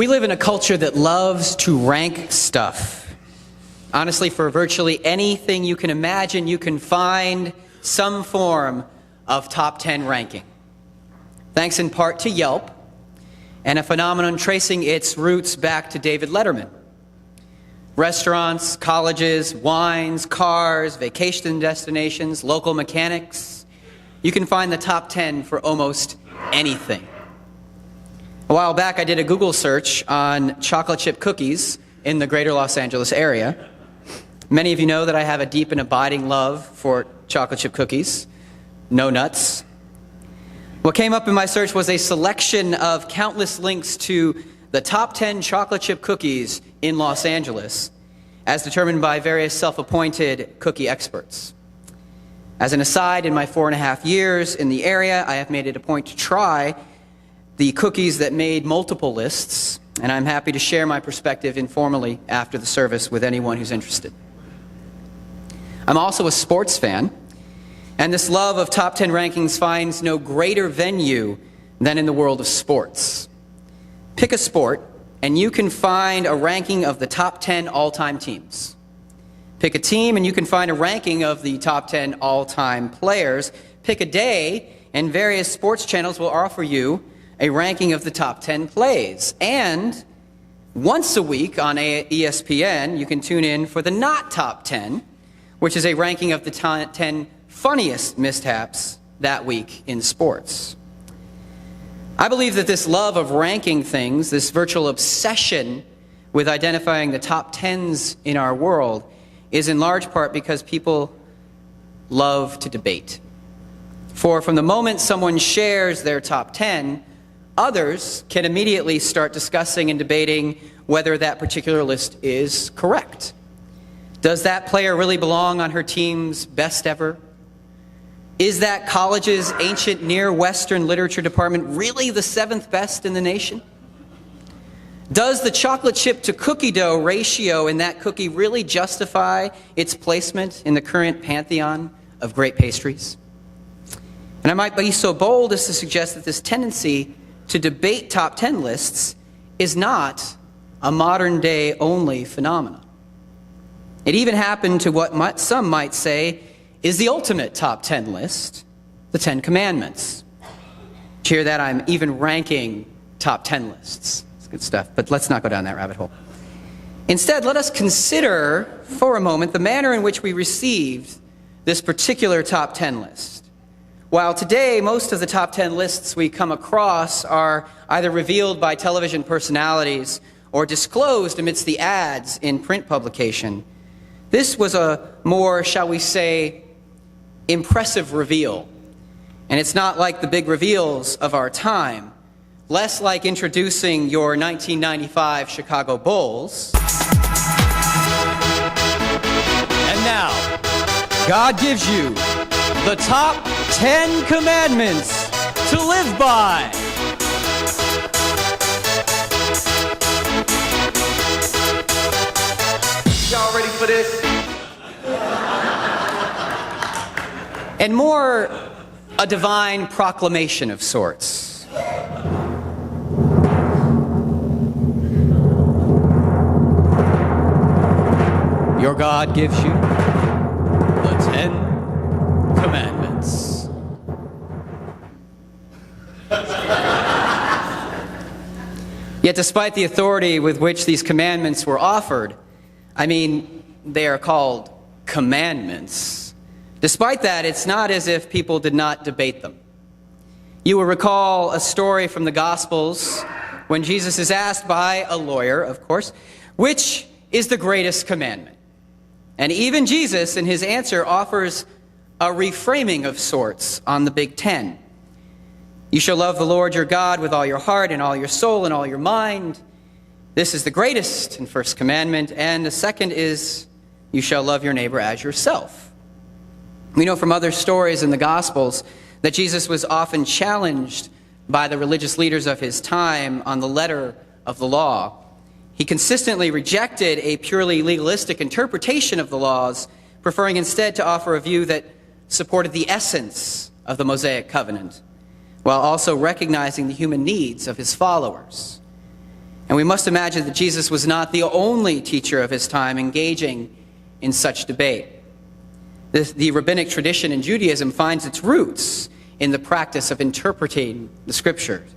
We live in a culture that loves to rank stuff. Honestly, for virtually anything you can imagine, you can find some form of top 10 ranking. Thanks in part to Yelp and a phenomenon tracing its roots back to David Letterman. Restaurants, colleges, wines, cars, vacation destinations, local mechanics. You can find the top 10 for almost anything. A while back, I did a Google search on chocolate chip cookies in the greater Los Angeles area. Many of you know that I have a deep and abiding love for chocolate chip cookies. No nuts. What came up in my search was a selection of countless links to the top 10 chocolate chip cookies in Los Angeles, as determined by various self-appointed cookie experts. As an aside, in my 4.5 years in the area, I have made it a point to try the cookies that made multiple lists, and I'm happy to share my perspective informally after the service with anyone who's interested. I'm also a sports fan, and this love of top 10 rankings finds no greater venue than in the world of sports. Pick a sport, and you can find a ranking of the top 10 all-time teams. Pick a team, and you can find a ranking of the top 10 all-time players. Pick a day, and various sports channels will offer you a ranking of the top 10 plays. And once a week on ESPN, you can tune in for the not top 10, which is a ranking of the 10 funniest mishaps that week in sports. I believe that this love of ranking things, this virtual obsession with identifying the top 10s in our world, is in large part because people love to debate. For from the moment someone shares their top 10, others can immediately start discussing and debating whether that particular list is correct. Does that player really belong on her team's best ever? Is that college's ancient Near Western literature department really the 7th best in the nation? Does the chocolate chip to cookie dough ratio in that cookie really justify its placement in the current pantheon of great pastries? And I might be so bold as to suggest that this tendency to debate top 10 lists is not a modern day only phenomenon. It even happened to what some might say is the ultimate top 10 list, the 10 Commandments. Did you hear that? I'm even ranking top 10 lists. It's good stuff, but let's not go down that rabbit hole. Instead, let us consider for a moment the manner in which we received this particular top 10 list. While today most of the top 10 lists we come across are either revealed by television personalities or disclosed amidst the ads in print publication, this was a more, shall we say, impressive reveal. And it's not like the big reveals of our time, less like introducing your 1995 Chicago Bulls. And now, God gives you the top 10 commandments to live by. Y'all ready for this? And more a divine proclamation of sorts. Your God gives you the 10 commandments. Yet despite the authority with which these commandments were offered, they are called commandments. Despite that, it's not as if people did not debate them. You will recall a story from the Gospels when Jesus is asked by a lawyer, of course, which is the greatest commandment. And even Jesus, in his answer, offers a reframing of sorts on the Big Ten. You shall love the Lord your God with all your heart and all your soul and all your mind. This is the greatest and first commandment. And the second is, you shall love your neighbor as yourself. We know from other stories in the Gospels that Jesus was often challenged by the religious leaders of his time on the letter of the law. He consistently rejected a purely legalistic interpretation of the laws, preferring instead to offer a view that supported the essence of the Mosaic covenant, while also recognizing the human needs of his followers. And we must imagine that Jesus was not the only teacher of his time engaging in such debate. The rabbinic tradition in Judaism finds its roots in the practice of interpreting the Scriptures,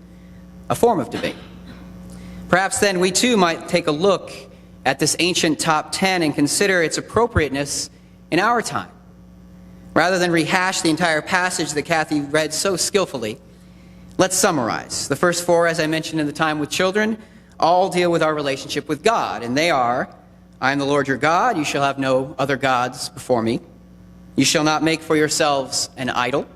a form of debate. Perhaps then we too might take a look at this ancient top 10 and consider its appropriateness in our time. Rather than rehash the entire passage that Kathy read so skillfully, let's summarize. The first four, as I mentioned in the time with children, all deal with our relationship with God, and they are, I am the Lord your God, you shall have no other gods before me. You shall not make for yourselves an idol.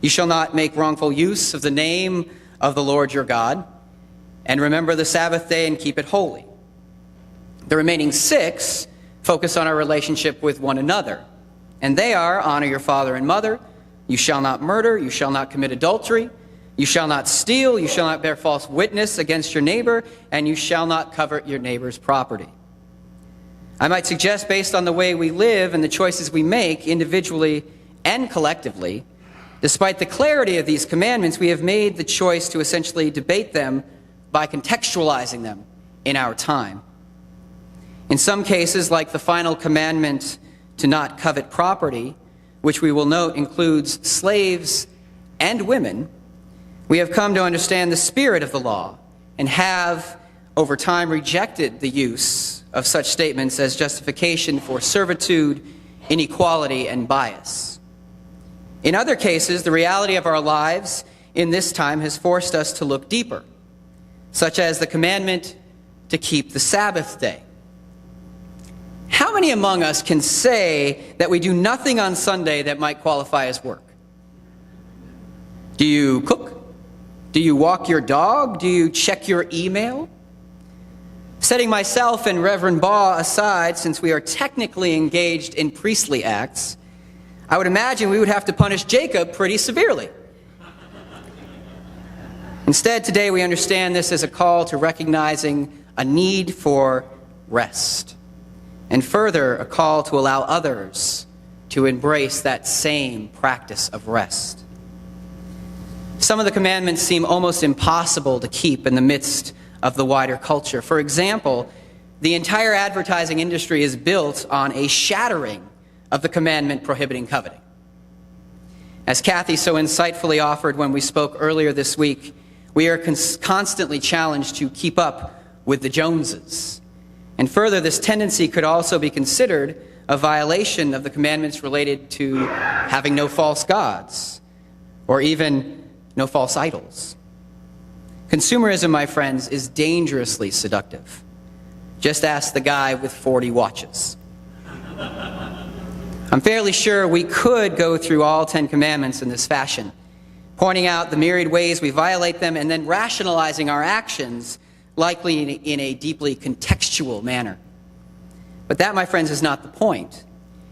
You shall not make wrongful use of the name of the Lord your God. And remember the Sabbath day and keep it holy. The remaining six focus on our relationship with one another. And they are, honor your father and mother, you shall not murder, you shall not commit adultery, you shall not steal, you shall not bear false witness against your neighbor, and you shall not covet your neighbor's property. I might suggest, based on the way we live and the choices we make individually and collectively, despite the clarity of these commandments, we have made the choice to essentially debate them by contextualizing them in our time. In some cases, like the final commandment to not covet property, which we will note includes slaves and women, we have come to understand the spirit of the law and have, over time, rejected the use of such statements as justification for servitude, inequality, and bias. In other cases, the reality of our lives in this time has forced us to look deeper, such as the commandment to keep the Sabbath day. How many among us can say that we do nothing on Sunday that might qualify as work? Do you cook? Do you walk your dog? Do you check your email? Setting myself and Reverend Baugh aside, since we are technically engaged in priestly acts, I would imagine we would have to punish Jacob pretty severely. Instead, today we understand this as a call to recognizing a need for rest, and further, a call to allow others to embrace that same practice of rest. Some of the commandments seem almost impossible to keep in the midst of the wider culture. For example, the entire advertising industry is built on a shattering of the commandment prohibiting coveting. As Kathy so insightfully offered when we spoke earlier this week, we are constantly challenged to keep up with the Joneses. And further, this tendency could also be considered a violation of the commandments related to having no false gods, or even no false idols. Consumerism, my friends, is dangerously seductive. Just ask the guy with 40 watches. I'm fairly sure we could go through all 10 commandments in this fashion, pointing out the myriad ways we violate them and then rationalizing our actions, likely in a deeply contextual manner. But that, my friends, is not the point.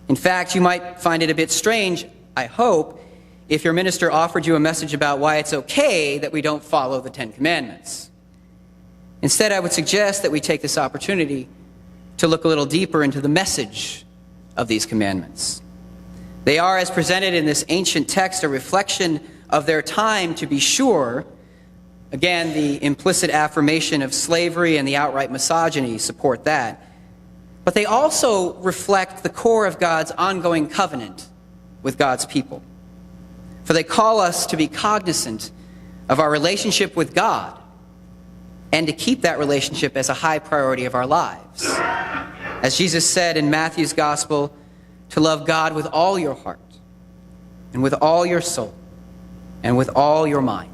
In fact, you might find it a bit strange, I hope, if your minister offered you a message about why it's okay that we don't follow the 10 Commandments. Instead, I would suggest that we take this opportunity to look a little deeper into the message of these commandments. They are, as presented in this ancient text, a reflection of their time, to be sure. Again, the implicit affirmation of slavery and the outright misogyny support that. But they also reflect the core of God's ongoing covenant with God's people. For they call us to be cognizant of our relationship with God and to keep that relationship as a high priority of our lives. As Jesus said in Matthew's Gospel, to love God with all your heart and with all your soul and with all your mind.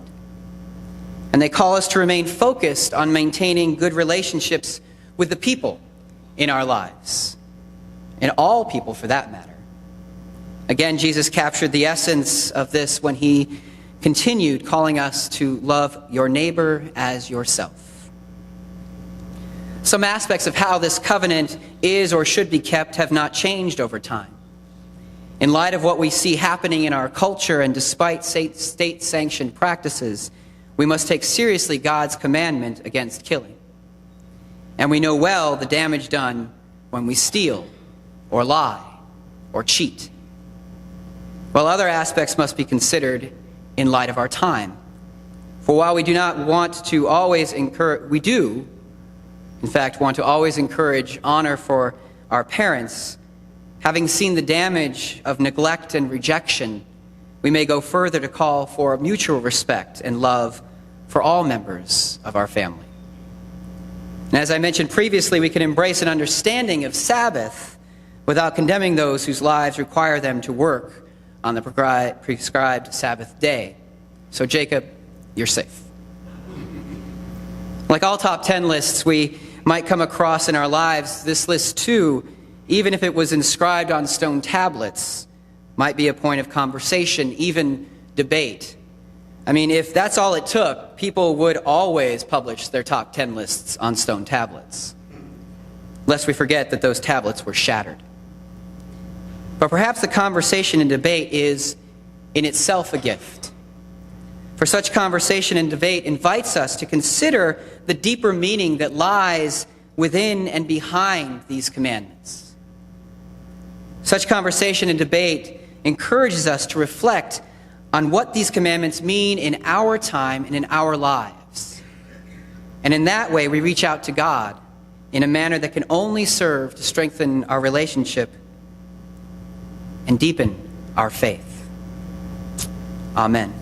And they call us to remain focused on maintaining good relationships with the people in our lives, and all people for that matter. Again, Jesus captured the essence of this when he continued calling us to love your neighbor as yourself. Some aspects of how this covenant is or should be kept have not changed over time. In light of what we see happening in our culture and despite state-sanctioned practices, we must take seriously God's commandment against killing. And we know well the damage done when we steal or lie or cheat. While other aspects must be considered in light of our time. For while we do not want to always encourage, we do In fact, want to always encourage honor for our parents. Having seen the damage of neglect and rejection, we may go further to call for mutual respect and love for all members of our family. And as I mentioned previously, we can embrace an understanding of Sabbath without condemning those whose lives require them to work on the prescribed Sabbath day. So Jacob, you're safe. Like all top 10 lists we might come across in our lives, this list too, even if it was inscribed on stone tablets, might be a point of conversation, even debate. I mean, if that's all it took, people would always publish their top 10 lists on stone tablets, lest we forget that those tablets were shattered. But perhaps the conversation and debate is in itself a gift. For such conversation and debate invites us to consider the deeper meaning that lies within and behind these commandments. Such conversation and debate encourages us to reflect on what these commandments mean in our time and in our lives. And in that way, we reach out to God in a manner that can only serve to strengthen our relationship and deepen our faith. Amen.